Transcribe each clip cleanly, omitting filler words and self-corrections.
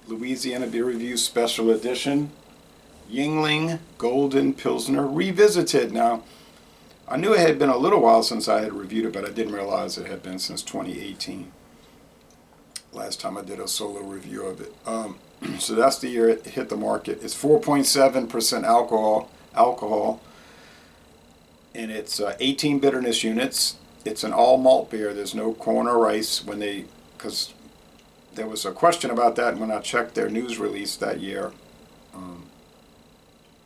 Louisiana Beer Review Special Edition. Yuengling Golden Pilsner Revisited. Now, I knew it had been a little while since I had reviewed it, but I didn't realize it had been since 2018. Last time I did a solo review of it. So that's the year it hit the market. It's 4.7% alcohol, and it's 18 bitterness units. It's an all malt beer. There's no corn or rice because there was a question about that when I checked their news release that year,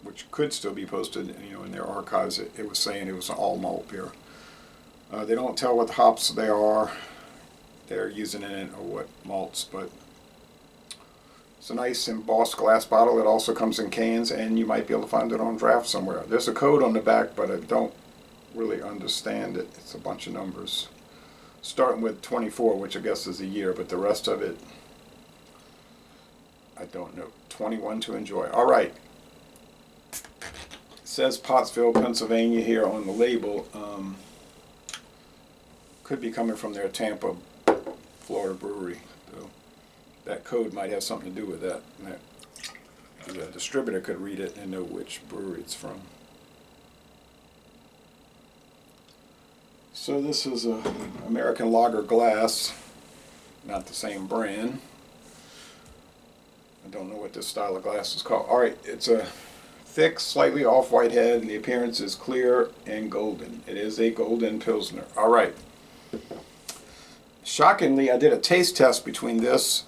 which could still be posted, in their archives. It was saying it was an all malt beer. They don't tell what hops they're using in it or what malts, but it's a nice embossed glass bottle. It also comes in cans, and you might be able to find it on draft somewhere. There's a code on the back, but I don't really understand it. It's a bunch of numbers, starting with 24, which I guess is a year, but the rest of it, I don't know. 21 to enjoy. All right. It says Pottsville, Pennsylvania here on the label. Could be coming from their Tampa, Florida brewery, though. That code might have something to do with that. The distributor could read it and know which brewery it's from. So this is a American lager glass, not the same brand. I don't know what this style of glass is called. All right, it's a thick, slightly off-white head, and the appearance is clear and golden. It is a golden pilsner. All right. Shockingly, I did a taste test between this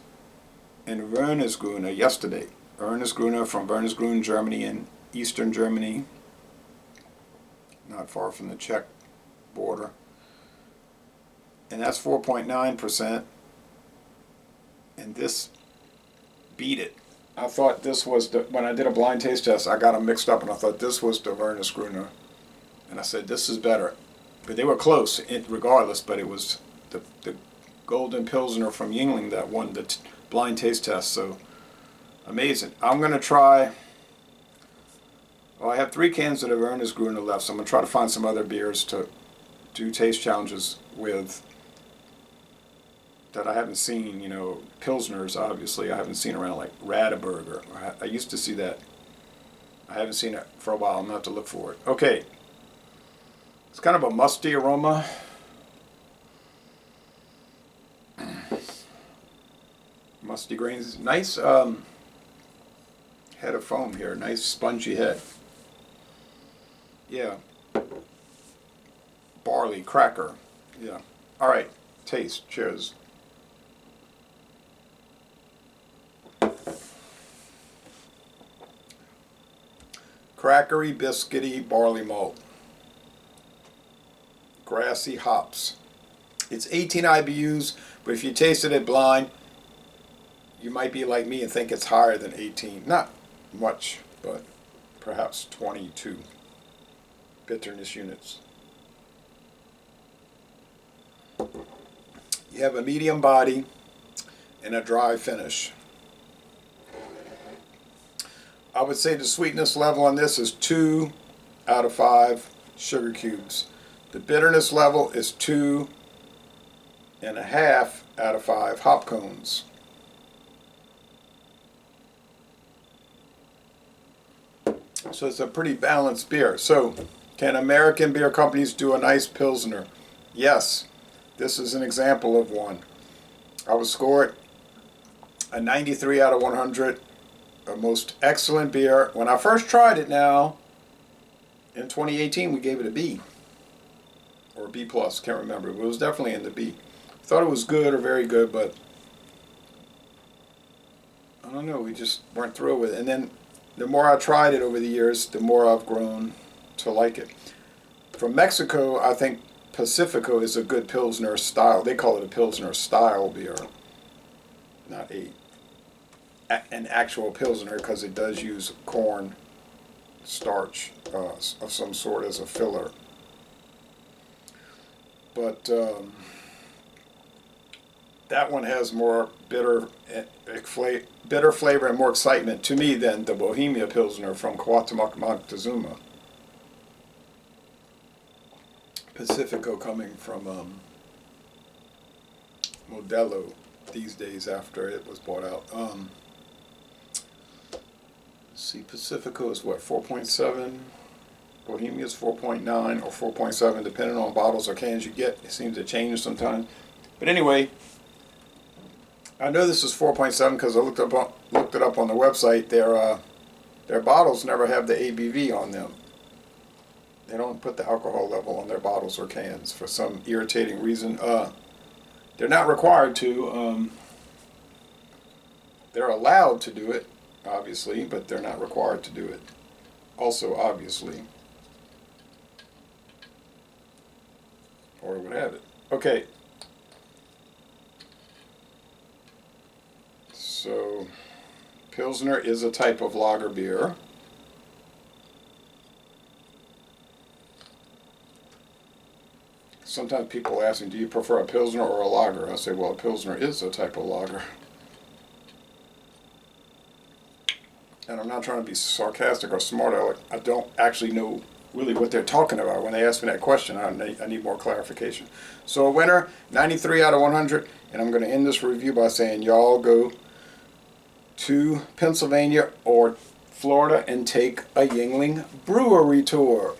and Wernesgrüner yesterday. Wernesgrüner from Wernesgrün, Germany, in eastern Germany, not far from the Czech border. And that's 4.9%. And this beat it. I thought this was when I did a blind taste test, I got them mixed up, and I thought this was the Wernesgrüner. And I said, this is better. But they were close regardless, but it was the Golden Pilsner from Yuengling that won the blind taste test. So amazing. I'm going to try, I have 3 cans of the Wernesgrüner left, so I'm going to try to find some other beers to do taste challenges with that I haven't seen. Pilsners, obviously, I haven't seen around, like Radeberger. I used to see that. I haven't seen it for a while. I'm going to have to look for it. Okay. It's kind of a musty aroma. Musty grains. Nice head of foam here. Nice spongy head. Yeah. Barley cracker. Yeah. All right. Taste. Cheers. Crackery, biscuity barley malt. Grassy hops. It's 18 IBUs, but if you tasted it blind, you might be like me and think it's higher than 18. Not much, but perhaps 22 bitterness units. You have a medium body and a dry finish. I would say the sweetness level on this is 2 out of 5 sugar cubes. The bitterness level is 2.5 out of 5 hop cones. So it's a pretty balanced beer. So can American beer companies do a nice Pilsner? Yes. This is an example of one. I would score it a 93 out of 100. A most excellent beer. When I first tried it now, in 2018, we gave it a B. Or a B+, can't remember. But it was definitely in the B. Thought it was good or very good, but I don't know, we just weren't thrilled with it. And then the more I tried it over the years, the more I've grown to like it. From Mexico, I think Pacifico is a good Pilsner style. They call it a Pilsner style beer, not an actual Pilsner, because it does use corn starch of some sort as a filler. But that one has more bitter flavor and more excitement to me than the Bohemia Pilsner from Cuauhtémoc Moctezuma. Pacifico coming from Modelo these days after it was bought out. see, Pacifico is what, 4.7? Bohemia is 4.9 or 4.7, depending on bottles or cans you get. It seems to change sometimes. But anyway, I know this is 4.7 because I looked it up on the website. Their bottles never have the ABV on them. They don't put the alcohol level on their bottles or cans for some irritating reason. They're not required to. They're allowed to do it, obviously, but they're not required to do it. Also, obviously. Or what have it. Okay. So, Pilsner is a type of lager beer. Sometimes people ask me, do you prefer a Pilsner or a lager? I say, well, a Pilsner is a type of lager. And I'm not trying to be sarcastic or smart. I don't actually know really what they're talking about when they ask me that question. I need more clarification. So a winner, 93 out of 100. And I'm going to end this review by saying y'all go to Pennsylvania or Florida and take a Yuengling brewery tour.